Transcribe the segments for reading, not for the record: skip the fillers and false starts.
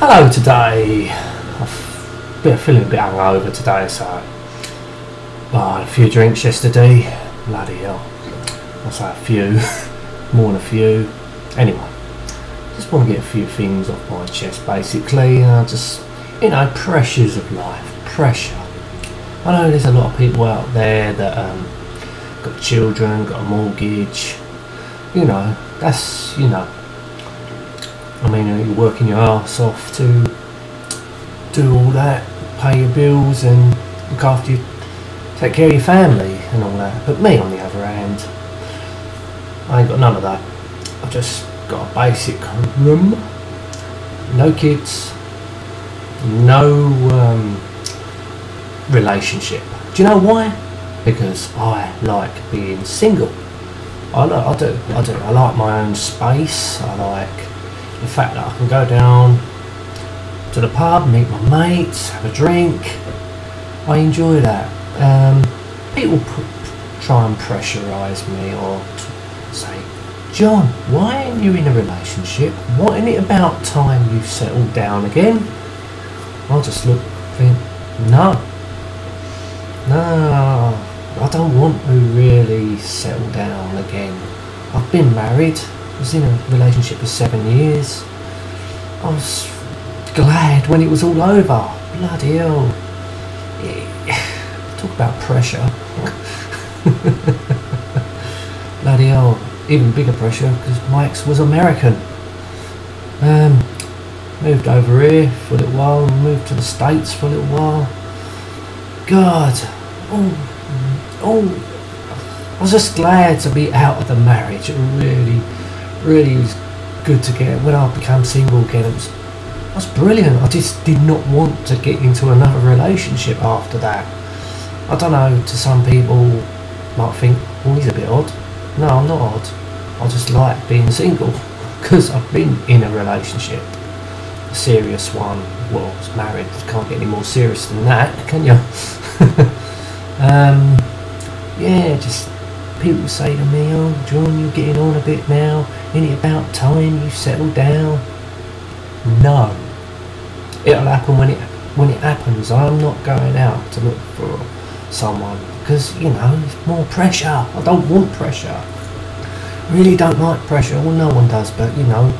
Hello today. I'm feeling a bit hungover today, so I had a few drinks yesterday. Bloody hell. I'll say a few, more than a few. Anyway, just want to get a few things off my chest basically. Just, you know, pressures of life. Pressure. I know there's a lot of people out there that got children, got a mortgage. You know, that's, you know, I mean, you're working your arse off to do all that, pay your bills and look after you, take care of your family and all that. But me, on the other hand, I ain't got none of that. I've just got a basic room, no kids, no relationship. Do you know why? Because I like being single. I do. I like my own space. I like the fact that I can go down to the pub, meet my mates, have a drink. I enjoy that. People try and pressurise me or say, John, why aren't you in a relationship? Why isn't it about time you settled down again? I'll just look and think, no, I don't want to really settle down again. I've been married. I was in a relationship for 7 years. I was glad when it was all over. Bloody hell. Talk about pressure. Bloody hell. Even bigger pressure because my ex was American. Moved over here for a little while, moved to the States for a little while. God. I was just glad to be out of the marriage. It really was good to get. When I became single again, it was brilliant. I just did not want to get into another relationship after that. I don't know, to some people might think, well, he's a bit odd. No, I'm not odd. I just like being single because I've been in a relationship, a serious one. Well, I was married. Can't get any more serious than that, can you? Yeah, just people say to me, oh John, you're getting on a bit now, ain't it about time you settle down? No, it'll happen when it happens. I'm not going out to look for someone because, you know, it's more pressure. I don't want pressure. Really don't like pressure. Well, no one does, but you know,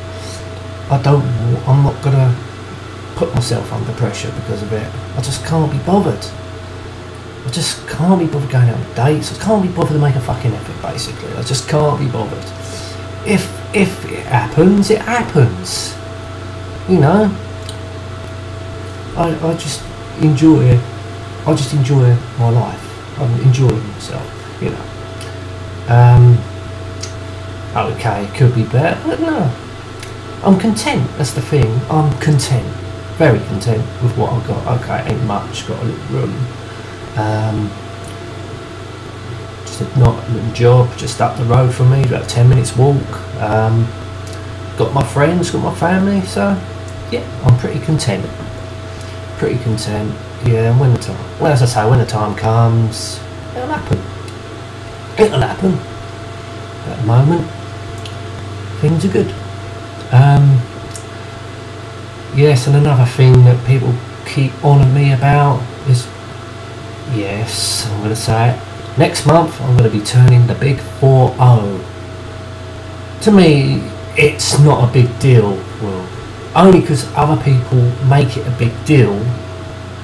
I'm not gonna put myself under pressure because of it. I just can't be bothered. I just can't be bothered going out on dates. I can't be bothered to make a fucking effort, basically. I just can't be bothered. If it happens, it happens. You know? I just enjoy my life. I'm enjoying myself, you know. Okay, it could be better, but no. I'm content, that's the thing. I'm content. Very content with what I've got. Okay, ain't much, got a little room. Just a little job just up the road from me, about 10 minutes walk. Got my friends, got my family, so yeah, I'm pretty content. Yeah, and when the time, well, as I say, when the time comes, it'll happen. At the moment, things are good. Yes, and another thing that people keep on me about is, yes, I'm going to say it, next month I'm going to be turning the big 4-0. To me, it's not a big deal. Well, only because other people make it a big deal.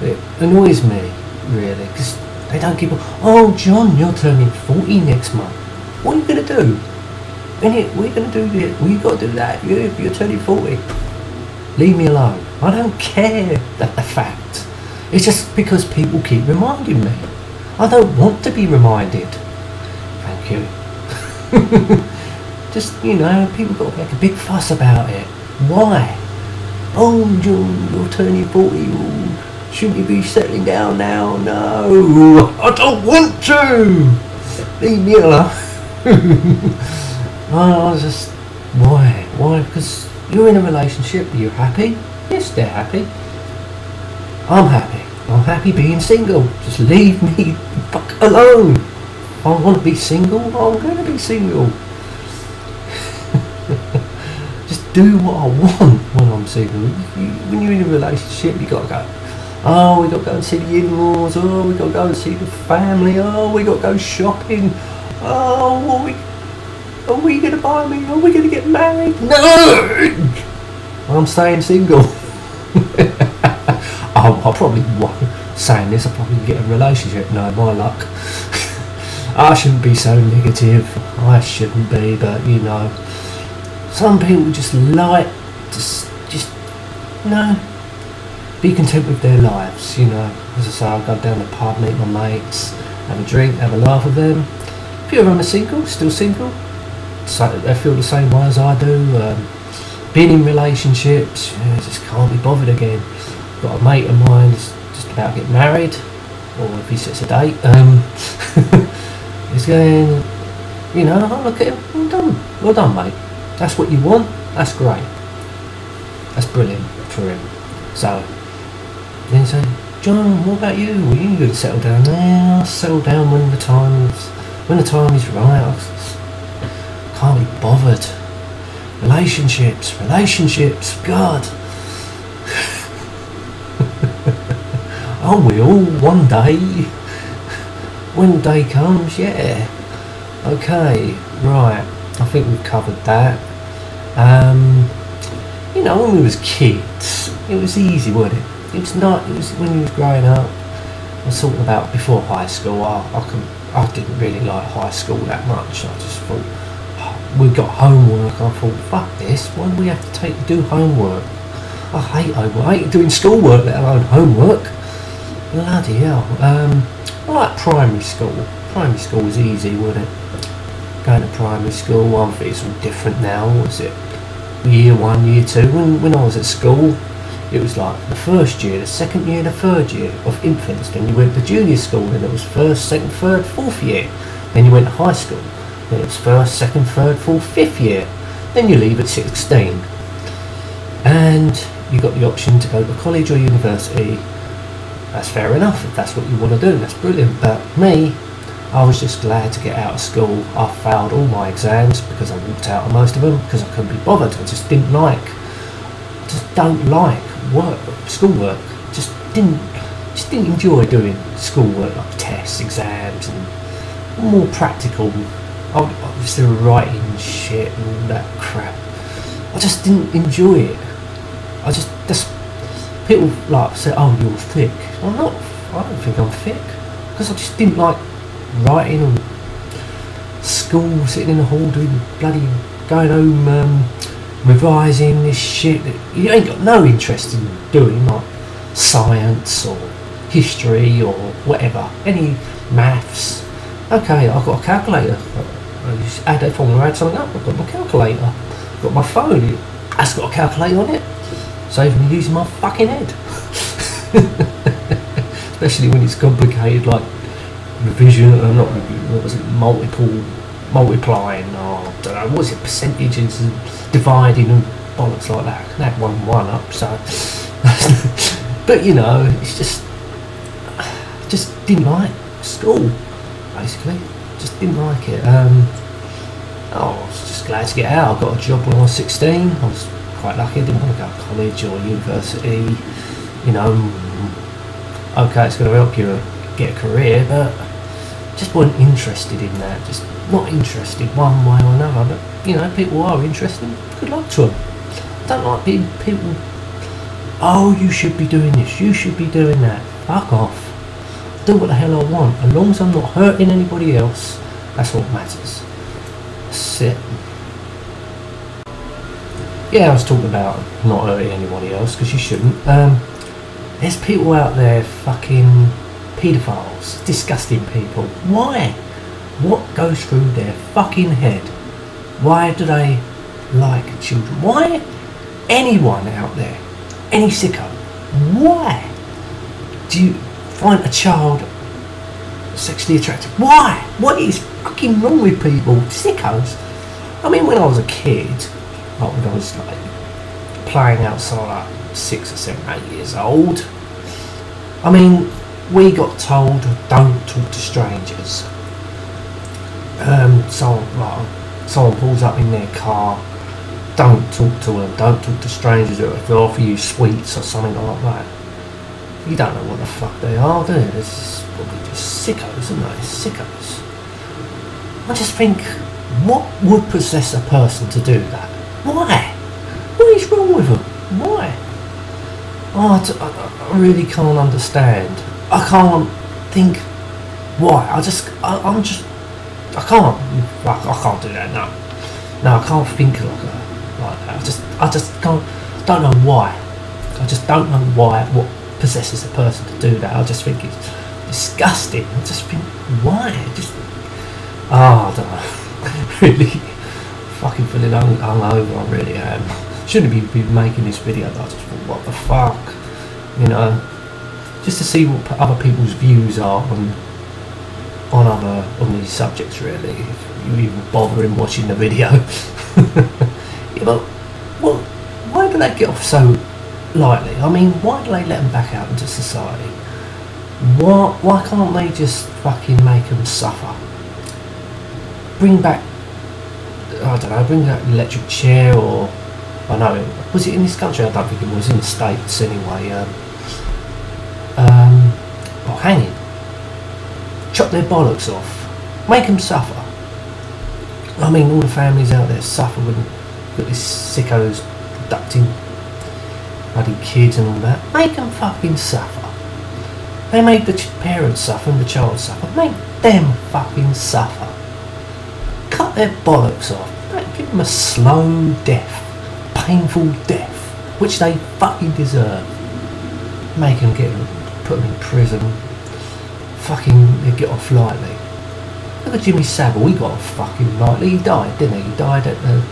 It annoys me, really, because they don't keep on, oh John, you're turning 40 next month. What are you going to do? What are you going to do this? Well, you've got to do that. You're turning 40. Leave me alone. I don't care that the fact. It's just because people keep reminding me. I don't want to be reminded. Thank you. Just, you know, people got to make a big fuss about it. Why? Oh, John, you're turning 40. Oh, shouldn't you be settling down now? No, I don't want to. Leave me alone. I was just, why? Why? Because you're in a relationship. Are you happy? Yes, they're happy. I'm happy. I'm happy being single. Just leave me fuck alone. If I want to be single, I'm going to be single. Just do what I want when I'm single. When you're in a relationship, you got to go, oh, we got to go and see the in-laws, oh, we got to go and see the family, oh, we got to go shopping, oh, are we going to buy me, are we going to get married? No! I'm staying single. I'll probably, saying this, I'll probably get a relationship. No, my luck. I shouldn't be so negative. I shouldn't be, but you know, some people just like to just, you know, be content with their lives. You know, as I say, I'll go down the pub, meet my mates, have a drink, have a laugh with them. A few of them are single, still single. So they feel the same way as I do. Being in relationships, just can't be bothered again. Got a mate of mine who's just about to get married, or if he sets a date, he's going, you know, I look at him, well done mate, that's what you want, that's great, that's brilliant for him. So then he say, John, what about you? Well, you going to settle down? I'll settle down when the time is right. I can't be bothered. Relationships, God. Oh, we all one day, when the day comes, yeah. Okay, right, I think we've covered that. You know, when we was kids, it was easy, wasn't it? It was not, it was when you was growing up. I was talking about before high school, I didn't really like high school that much. I just thought, we got homework, I thought, fuck this, why do we have to do homework? I hate homework, I hate doing schoolwork, let alone homework. Bloody hell. I like primary school. Primary school was easy, wasn't it? Going to primary school, I think it's all different now. What was it? Year 1, year 2. When I was at school, it was like the first year, the second year, the third year of infants. Then you went to junior school, then it was first, second, third, fourth year. Then you went to high school. Then it was first, second, third, fourth, fifth year. Then you leave at 16. And you got the option to go to college or university. That's fair enough, if that's what you want to do, that's brilliant. But me, I was just glad to get out of school. I failed all my exams because I walked out of most of them because I couldn't be bothered. I just don't like work, schoolwork. Just didn't enjoy doing schoolwork, like tests, exams, and more practical. Obviously writing shit and all that crap. I just didn't enjoy it. People like say, oh, you're thick. I'm not. I don't think I'm thick because I just didn't like writing and school, sitting in the hall doing bloody, going home, revising this shit that you ain't got no interest in doing, like science or history or whatever, any maths. Okay, I've got a calculator. I just add that formula, add something up. I've got my calculator. I've got my phone. That's got a calculator on it. Saves me using my fucking head. Especially when it's complicated, like revision, not revision, what was it, multiplying, or I don't know, what was it, percentages and dividing and bollocks like that. I can add one up, so. But you know, it's just didn't like school, basically. Just didn't like it. I was just glad to get out. I got a job when I was 16. I was quite lucky. I didn't want to go to college or university. You know, okay, it's going to help you get a career, but just wasn't interested in that. Just not interested one way or another. But you know, people are interested. Good luck to them. I don't like being people. Oh, you should be doing this. You should be doing that. Fuck off. Do what the hell I want. As long as I'm not hurting anybody else, that's what matters. That's it. Yeah, I was talking about not hurting anybody else, because you shouldn't. There's people out there, fucking paedophiles, disgusting people. Why? What goes through their fucking head? Why do they like children? Why? Anyone out there, any sicko, why do you find a child sexually attractive? Why? What is fucking wrong with people? Sickos. I mean, when I was a kid, like when I was like playing outside, like 6 or 7, 8 years old, I mean, we got told don't talk to strangers. Someone pulls up in their car, don't talk to them. Don't talk to strangers if they offer you sweets or something like that. You don't know what the fuck they are, do you? They're just probably just sickos, isn't they? Sickos. I just think, what would possess a person to do that? Why? What is wrong with them? Why? Oh, I really can't understand. I can't think why. I can't do that. No, I can't think like that. I just don't know why. I just don't know why. What possesses a person to do that? I just think it's disgusting. I just think why? I don't know. Really, fucking feeling hungover. I really am. Shouldn't be making this video, but I just thought, what the fuck, you know, just to see what other people's views are on these subjects, really, if you even bother in watching the video. Yeah, but why do they get off so lightly? I mean, why do they let them back out into society? Why can't they just fucking make them suffer? Bring back, I don't know, bring back the electric chair, or I know, was it in this country? I don't think it was, in the States anyway. Or hanging. Chop their bollocks off. Make them suffer. I mean, all the families out there suffer when you've got these sickos abducting bloody kids and all that. Make them fucking suffer. They made the parents suffer and the child suffer. Make them fucking suffer. Cut their bollocks off. Give them a slow death. Painful death, which they fucking deserve. Make them put them in prison. Fucking, they get off lightly. Look at Jimmy Savile, he got off fucking lightly. He died, didn't he? He died and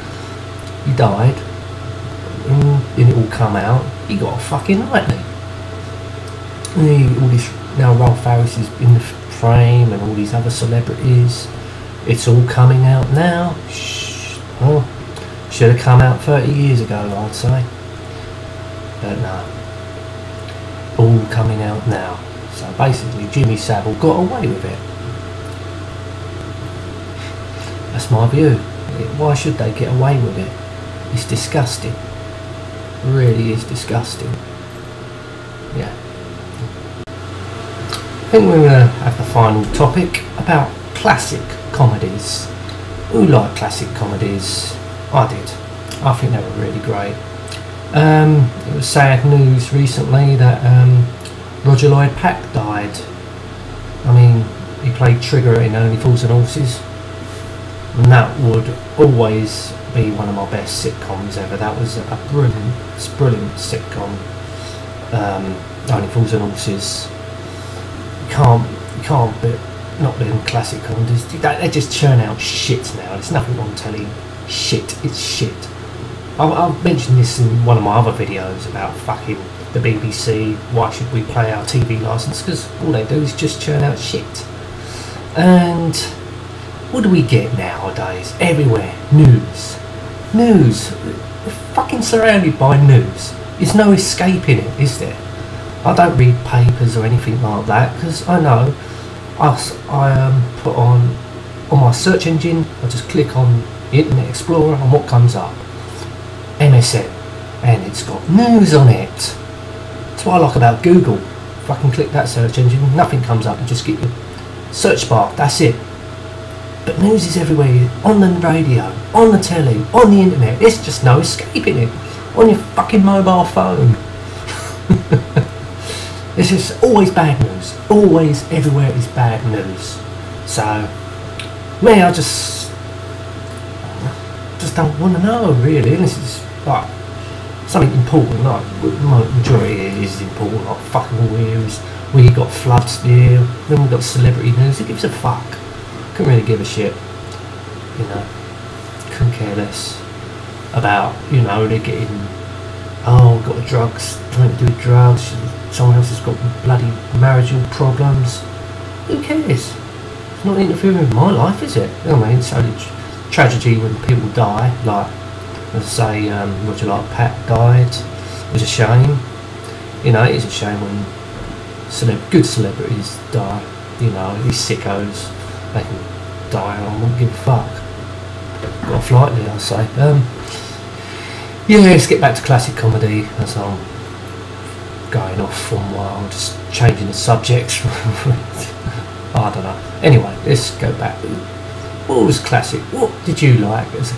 it all come out. He got off fucking lightly. All this, now Rolf Harris is in the frame, and all these other celebrities. It's all coming out now. Oh, should have come out 30 years ago, I'd say. But no. All coming out now. So basically, Jimmy Savile got away with it. That's my view. Why should they get away with it? It's disgusting. It really is disgusting. Yeah. I think we're going to have the final topic about classic comedies. Who like classic comedies? I did. I think they were really great. It was sad news recently that Roger Lloyd Pack died. I mean, he played Trigger in Only Fools and Horses, and that would always be one of my best sitcoms ever. That was a brilliant sitcom. Only Fools and Horses. You can't be not being classic comedies. They just churn out shit now. There's nothing on telly. Shit, it's shit. I've mentioned this in one of my other videos about fucking the BBC. Why should we pay our TV licence? Because all they do is just churn out shit. And what do we get nowadays? Everywhere, news. We're fucking surrounded by news. There's no escaping it, is there? I don't read papers or anything like that, because I know I put on my search engine, I just click on Internet Explorer, and what comes up? MSN, and it's got news on it. That's what I like about Google. If I can click that search engine, nothing comes up, you just get your search bar, that's it. But news is everywhere, on the radio, on the telly, on the internet. There's just no escaping it. On your fucking mobile phone. It's just always bad news. Always, everywhere is bad news. So, me, I just don't want to know, really. This is like something important. Like, majority is important. Like, fucking we got floods here. Then we got celebrity news. Who gives a fuck? Couldn't really give a shit. You know, couldn't care less about, you know, they're getting, oh, got the drugs, trying to do drugs, someone else has got bloody marital problems. Who cares? It's not interfering with my life, is it? I mean, it's only tragedy when people die, like, as I say, Roger Lloyd Pack died. It was a shame. You know, it is a shame when good celebrities die. You know, these sickos, they can die and I won't give a fuck. Got off lightly, I say. Yeah, let's get back to classic comedy as I'm going off for a while, just changing the subjects. I don't know. Anyway, let's go back. What was classic? What did you like as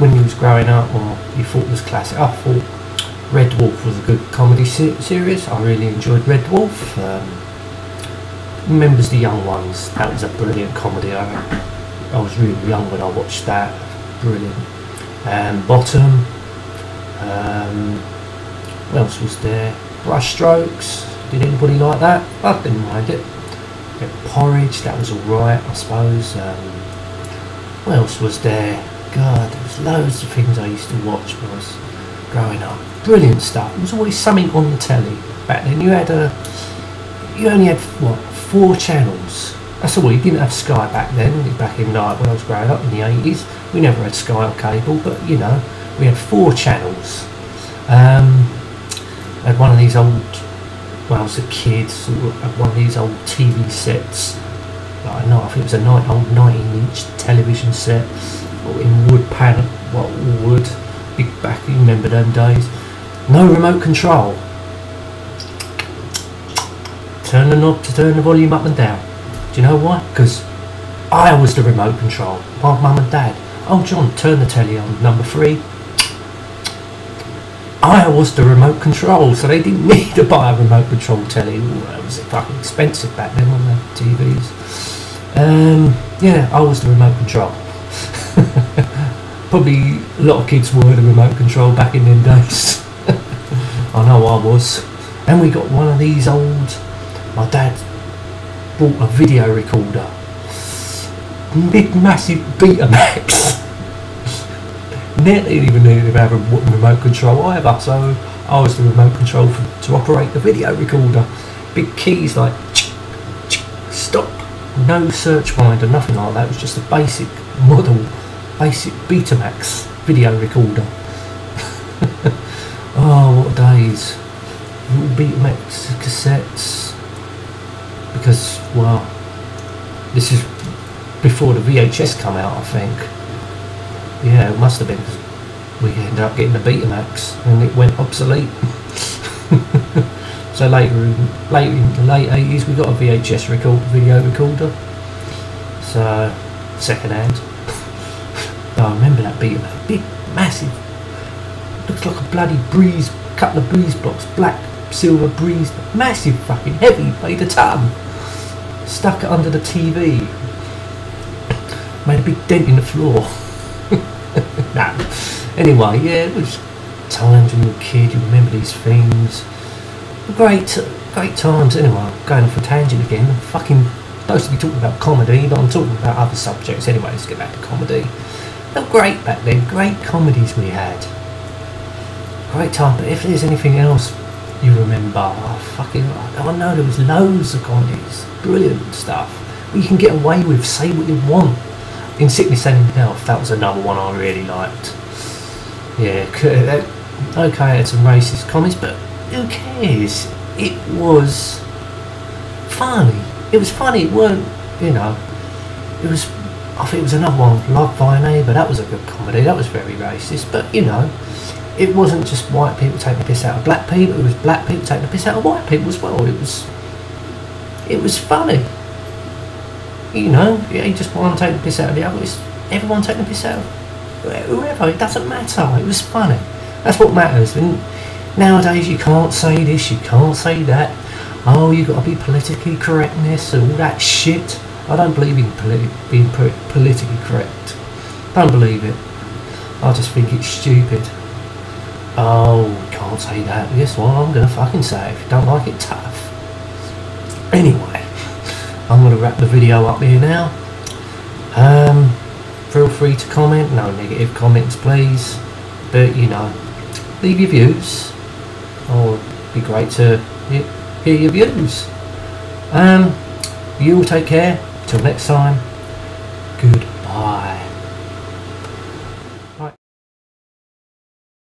when you was growing up, or you thought was classic? I thought Red Dwarf was a good comedy series. I really enjoyed Red Dwarf. Remembers the Young Ones. That was a brilliant comedy. I was really young when I watched that. Brilliant. Bottom. What else was there? Brushstrokes. Did anybody like that? I didn't mind it. Yeah, Porridge. That was alright, I suppose. What else was there? God, there was loads of things I used to watch when I was growing up. Brilliant stuff. There was always something on the telly back then. You only had what, 4 channels. That's all. You didn't have Sky back then. Back in like when I was growing up in the 80s, we never had Sky or cable, but you know, we had 4 channels. I had one of these old, when I was a kid, had one of these old TV sets. I think it was a old 19-inch television set in wood panel, wood, big back. You remember them days? No remote control. Turn the knob to turn the volume up and down. Do you know why? Because I was the remote control. My mum and dad. Oh John, turn the telly on number 3. I was the remote control, so they didn't need to buy a remote control telly. Ooh, that was fucking expensive back then on the TVs. Yeah, I was the remote control. Probably a lot of kids were the remote control back in them days. I know I was. And we got one of these old, my dad bought a video recorder, big massive Betamax. Never even needed to have a remote control either, so I was the remote control to operate the video recorder. Big keys like stop, no search finder, nothing like that. It was just a basic model, basic Betamax video recorder. Oh, what days. Betamax cassettes. Because, well, this is before the VHS come out, I think. Yeah, it must have been, because we ended up getting the Betamax and it went obsolete. So later in the late 80s we got a VHS video recorder. So, second hand. I remember that Betamax, big, massive, looks like a bloody breeze, couple of breeze blocks, black, silver breeze, massive fucking heavy, weighed a ton. Stuck it under the TV. Made a big dent in the floor. Nah. Anyway, yeah, it was times when you were a kid, you remember these things. Great times. Anyway, I'm going off a tangent again. I'm fucking supposed to be talking about comedy, but I'm talking about other subjects. Anyway, let's get back to comedy. They were great back then, great comedies we had. Great time, but if there's anything else you remember, I know there was loads of comedies, brilliant stuff. Where you can get away with, say what you want. In Sickness and in Health, that was another one I really liked. Yeah, okay, I had some racist comments, but who cares? It was funny. It was funny. It weren't, you know, it was, I think it was another one, Love by Neighbour. That was a good comedy. That was very racist, but you know, it wasn't just white people taking the piss out of black people. It was black people taking the piss out of white people as well. It was funny. You know, you just want to take the piss out of the other. It's everyone taking the piss out of whoever. It doesn't matter. It was funny. That's what matters. And nowadays you can't say this, you can't say that. Oh, you got to be politically correctness and all that shit. I don't believe in being politically correct. Don't believe it. I just think it's stupid. Oh, can't say that. Yes, well, I'm gonna fucking say it. If you don't like it, tough. Anyway, I'm going to wrap the video up here now. Feel free to comment, no negative comments please, but you know, leave your views, or it'd be great to hear your views. You all take care, till next time, good